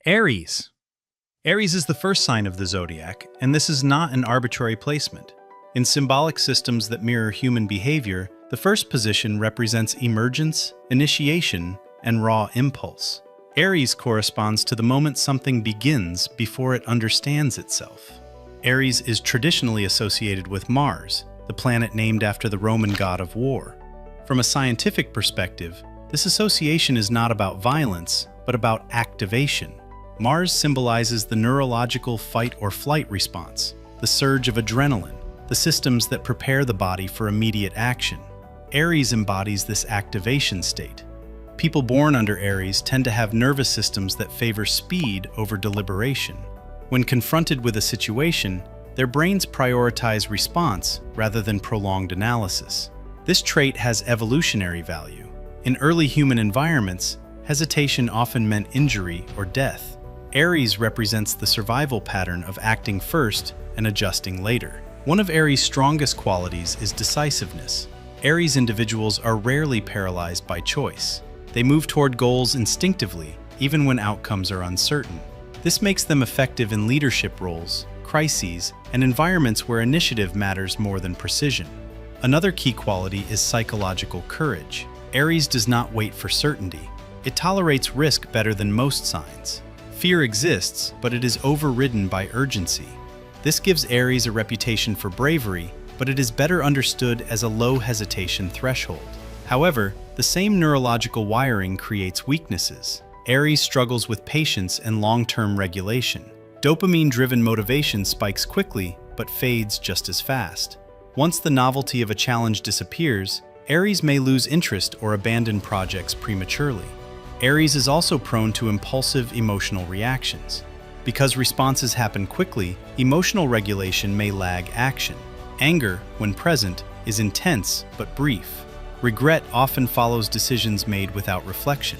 Aries. Aries is the first sign of the zodiac, and this is not an arbitrary placement. In symbolic systems that mirror human behavior, the first position represents emergence, initiation, and raw impulse. Aries corresponds to the moment something begins before it understands itself. Aries is traditionally associated with Mars, the planet named after the Roman god of war. From a scientific perspective, this association is not about violence, but about activation. Mars symbolizes the neurological fight-or-flight response, the surge of adrenaline, the systems that prepare the body for immediate action. Aries embodies this activation state. People born under Aries tend to have nervous systems that favor speed over deliberation. When confronted with a situation, their brains prioritize response rather than prolonged analysis. This trait has evolutionary value. In early human environments, hesitation often meant injury or death. Aries represents the survival pattern of acting first and adjusting later. One of Aries' strongest qualities is decisiveness. Aries individuals are rarely paralyzed by choice. They move toward goals instinctively, even when outcomes are uncertain. This makes them effective in leadership roles, crises, and environments where initiative matters more than precision. Another key quality is psychological courage. Aries does not wait for certainty. It tolerates risk better than most signs. Fear exists, but it is overridden by urgency. This gives Aries a reputation for bravery, but it is better understood as a low hesitation threshold. However, the same neurological wiring creates weaknesses. Aries struggles with patience and long-term regulation. Dopamine-driven motivation spikes quickly, but fades just as fast. Once the novelty of a challenge disappears, Aries may lose interest or abandon projects prematurely. Aries is also prone to impulsive emotional reactions. Because responses happen quickly, emotional regulation may lag action. Anger, when present, is intense but brief. Regret often follows decisions made without reflection.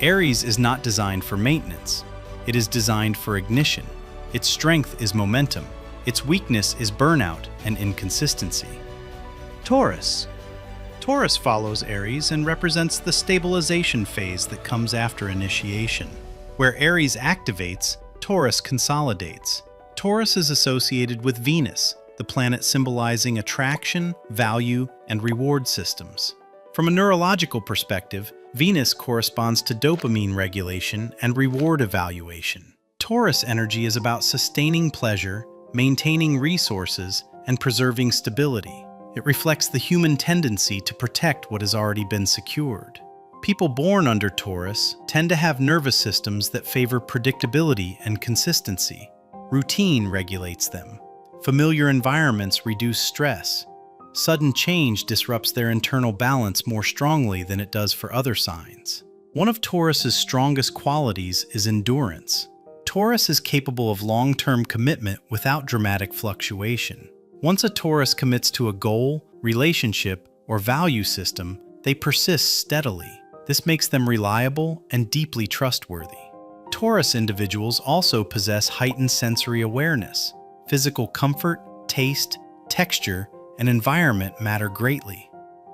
Aries is not designed for maintenance. It is designed for ignition. Its strength is momentum. Its weakness is burnout and inconsistency. Taurus. Taurus follows Aries and represents the stabilization phase that comes after initiation. Where Aries activates, Taurus consolidates. Taurus is associated with Venus, the planet symbolizing attraction, value, and reward systems. From a neurological perspective, Venus corresponds to dopamine regulation and reward evaluation. Taurus energy is about sustaining pleasure, maintaining resources, and preserving stability. It reflects the human tendency to protect what has already been secured. People born under Taurus tend to have nervous systems that favor predictability and consistency. Routine regulates them. Familiar environments reduce stress. Sudden change disrupts their internal balance more strongly than it does for other signs. One of Taurus's strongest qualities is endurance. Taurus is capable of long-term commitment without dramatic fluctuation. Once a Taurus commits to a goal, relationship, or value system, they persist steadily. This makes them reliable and deeply trustworthy. Taurus individuals also possess heightened sensory awareness. Physical comfort, taste, texture, and environment matter greatly.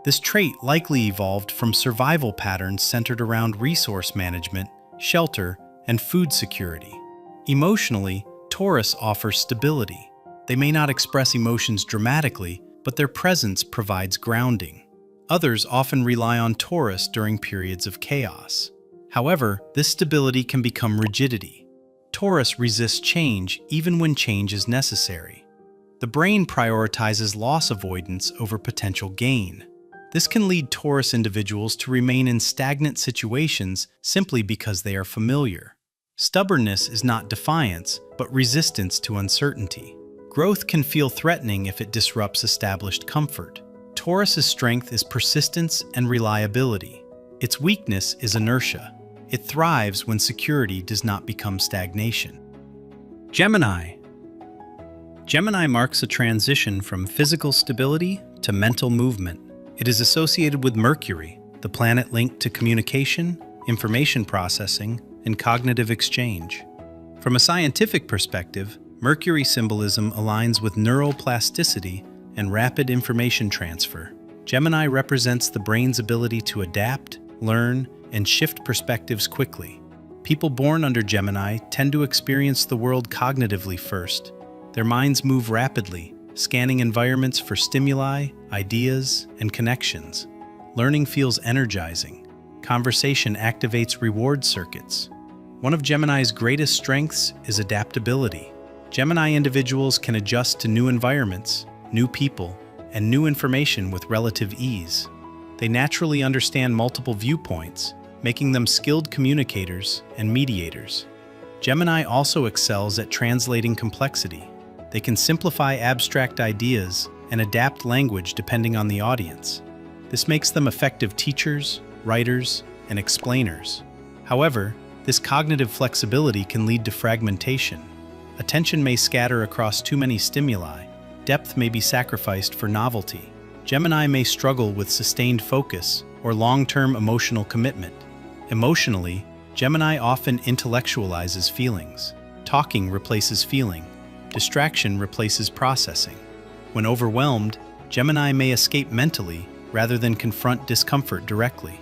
This trait likely evolved from survival patterns centered around resource management, shelter, and food security. Emotionally, Taurus offers stability. They may not express emotions dramatically, but their presence provides grounding. Others often rely on Taurus during periods of chaos. However, this stability can become rigidity. Taurus resists change even when change is necessary. The brain prioritizes loss avoidance over potential gain. This can lead Taurus individuals to remain in stagnant situations simply because they are familiar. Stubbornness is not defiance, but resistance to uncertainty. Growth can feel threatening if it disrupts established comfort. Taurus's strength is persistence and reliability. Its weakness is inertia. It thrives when security does not become stagnation. Gemini. Gemini marks a transition from physical stability to mental movement. It is associated with Mercury, the planet linked to communication, information processing, and cognitive exchange. From a scientific perspective, Mercury symbolism aligns with neuroplasticity and rapid information transfer. Gemini represents the brain's ability to adapt, learn, and shift perspectives quickly. People born under Gemini tend to experience the world cognitively first. Their minds move rapidly, scanning environments for stimuli, ideas, and connections. Learning feels energizing. Conversation activates reward circuits. One of Gemini's greatest strengths is adaptability. Gemini individuals can adjust to new environments, new people, and new information with relative ease. They naturally understand multiple viewpoints, making them skilled communicators and mediators. Gemini also excels at translating complexity. They can simplify abstract ideas and adapt language depending on the audience. This makes them effective teachers, writers, and explainers. However, this cognitive flexibility can lead to fragmentation. Attention may scatter across too many stimuli. Depth may be sacrificed for novelty. Gemini may struggle with sustained focus or long-term emotional commitment. Emotionally, Gemini often intellectualizes feelings. Talking replaces feeling. Distraction replaces processing. When overwhelmed, Gemini may escape mentally rather than confront discomfort directly.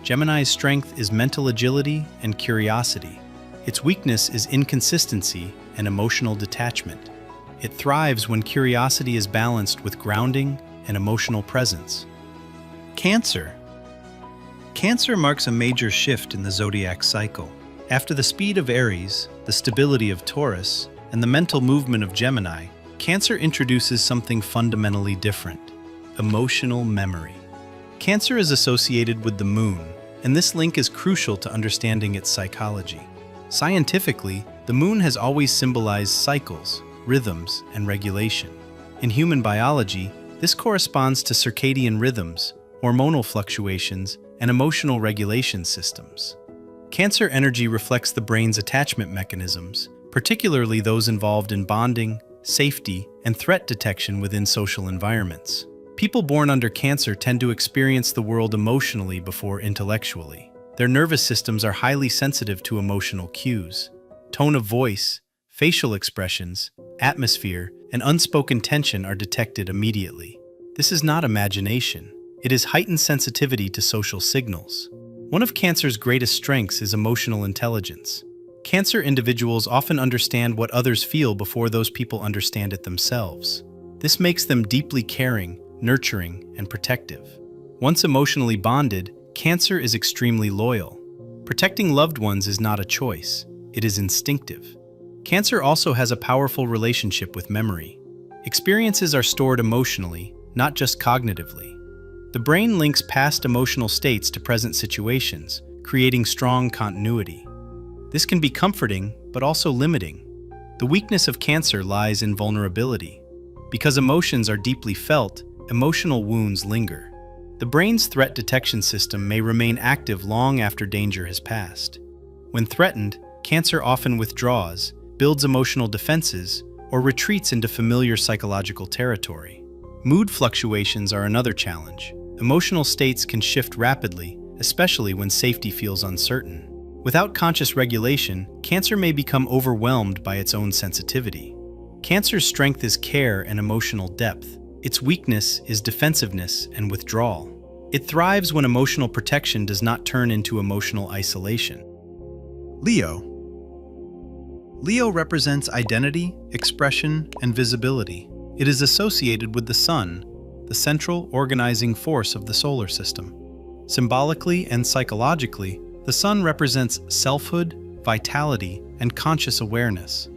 Gemini's strength is mental agility and curiosity. Its weakness is inconsistency and emotional detachment. It thrives when curiosity is balanced with grounding and emotional presence. Cancer. Cancer marks a major shift in the zodiac cycle. After the speed of Aries, the stability of Taurus, and the mental movement of Gemini, Cancer introduces something fundamentally different: emotional memory. Cancer is associated with the moon, and this link is crucial to understanding its psychology. Scientifically, the moon has always symbolized cycles, rhythms, and regulation. In human biology, this corresponds to circadian rhythms, hormonal fluctuations, and emotional regulation systems. Cancer energy reflects the brain's attachment mechanisms, particularly those involved in bonding, safety, and threat detection within social environments. People born under Cancer tend to experience the world emotionally before intellectually. Their nervous systems are highly sensitive to emotional cues. Tone of voice, facial expressions, atmosphere, and unspoken tension are detected immediately. This is not imagination. It is heightened sensitivity to social signals. One of Cancer's greatest strengths is emotional intelligence. Cancer individuals often understand what others feel before those people understand it themselves. This makes them deeply caring, nurturing, and protective. Once emotionally bonded, Cancer is extremely loyal. Protecting loved ones is not a choice, it is instinctive. Cancer also has a powerful relationship with memory. Experiences are stored emotionally, not just cognitively. The brain links past emotional states to present situations, creating strong continuity. This can be comforting, but also limiting. The weakness of Cancer lies in vulnerability. Because emotions are deeply felt, emotional wounds linger. The brain's threat detection system may remain active long after danger has passed. When threatened, Cancer often withdraws, builds emotional defenses, or retreats into familiar psychological territory. Mood fluctuations are another challenge. Emotional states can shift rapidly, especially when safety feels uncertain. Without conscious regulation, Cancer may become overwhelmed by its own sensitivity. Cancer's strength is care and emotional depth. Its weakness is defensiveness and withdrawal. It thrives when emotional protection does not turn into emotional isolation. Leo. Leo represents identity, expression, and visibility. It is associated with the Sun, the central organizing force of the solar system. Symbolically and psychologically, the Sun represents selfhood, vitality, and conscious awareness.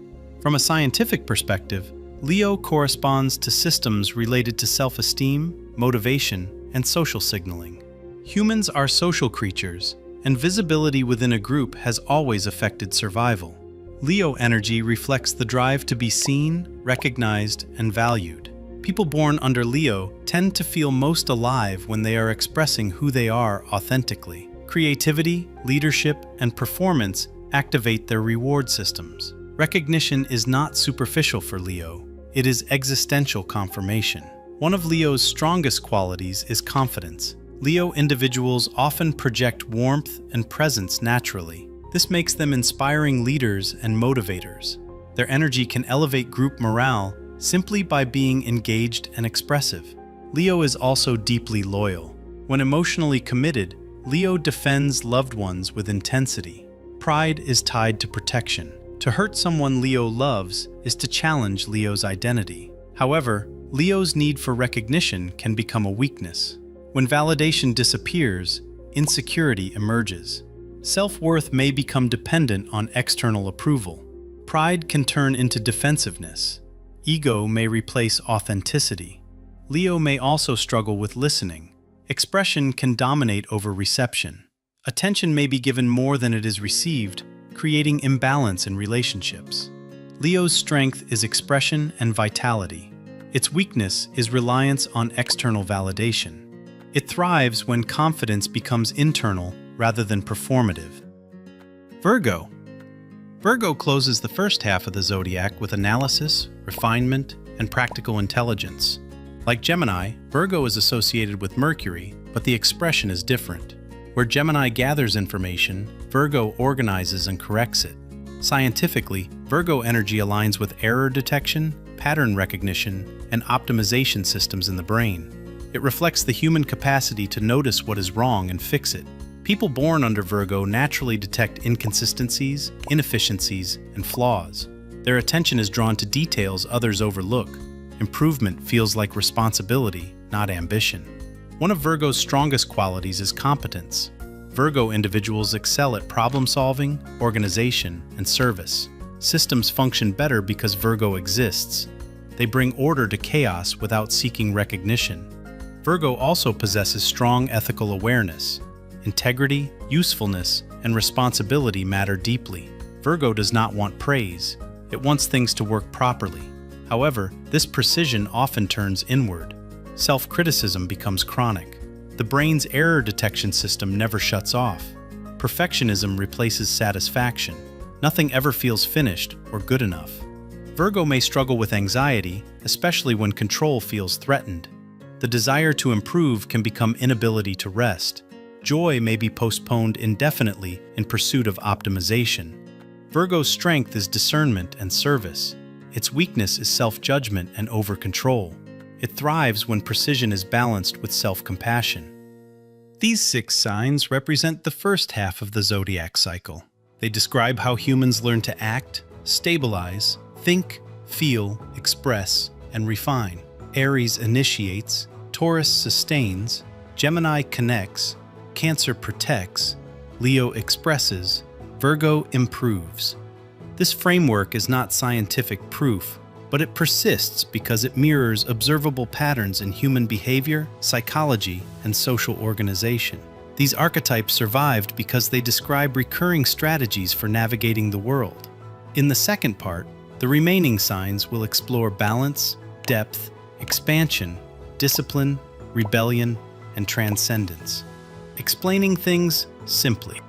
From a scientific perspective, Leo corresponds to systems related to self-esteem, motivation, and social signaling. Humans are social creatures, and visibility within a group has always affected survival. Leo energy reflects the drive to be seen, recognized, and valued. People born under Leo tend to feel most alive when they are expressing who they are authentically. Creativity, leadership, and performance activate their reward systems. Recognition is not superficial for Leo. It is existential confirmation. One of Leo's strongest qualities is confidence. Leo individuals often project warmth and presence naturally. This makes them inspiring leaders and motivators. Their energy can elevate group morale simply by being engaged and expressive. Leo is also deeply loyal. When emotionally committed, Leo defends loved ones with intensity. Pride is tied to protection. To hurt someone Leo loves is to challenge Leo's identity. However, Leo's need for recognition can become a weakness. When validation disappears, insecurity emerges. Self-worth may become dependent on external approval. Pride can turn into defensiveness. Ego may replace authenticity. Leo may also struggle with listening. Expression can dominate over reception. Attention may be given more than it is received, creating imbalance in relationships. Leo's strength is expression and vitality. Its weakness is reliance on external validation. It thrives when confidence becomes internal rather than performative. Virgo. Virgo closes the first half of the zodiac with analysis, refinement, and practical intelligence. Like Gemini, Virgo is associated with Mercury, but the expression is different. Where Gemini gathers information, Virgo organizes and corrects it. Scientifically, Virgo energy aligns with error detection, pattern recognition, and optimization systems in the brain. It reflects the human capacity to notice what is wrong and fix it. People born under Virgo naturally detect inconsistencies, inefficiencies, and flaws. Their attention is drawn to details others overlook. Improvement feels like responsibility, not ambition. One of Virgo's strongest qualities is competence. Virgo individuals excel at problem-solving, organization, and service. Systems function better because Virgo exists. They bring order to chaos without seeking recognition. Virgo also possesses strong ethical awareness. Integrity, usefulness, and responsibility matter deeply. Virgo does not want praise. It wants things to work properly. However, this precision often turns inward. Self-criticism becomes chronic. The brain's error detection system never shuts off. Perfectionism replaces satisfaction. Nothing ever feels finished or good enough. Virgo may struggle with anxiety, especially when control feels threatened. The desire to improve can become inability to rest. Joy may be postponed indefinitely in pursuit of optimization. Virgo's strength is discernment and service. Its weakness is self-judgment and over-control. It thrives when precision is balanced with self-compassion. These 6 signs represent the first half of the zodiac cycle. They describe how humans learn to act, stabilize, think, feel, express, and refine. Aries initiates, Taurus sustains, Gemini connects, Cancer protects, Leo expresses, Virgo improves. This framework is not scientific proof, but it persists because it mirrors observable patterns in human behavior, psychology, and social organization. These archetypes survived because they describe recurring strategies for navigating the world. In the second part, the remaining signs will explore balance, depth, expansion, discipline, rebellion, and transcendence. Explaining things simply.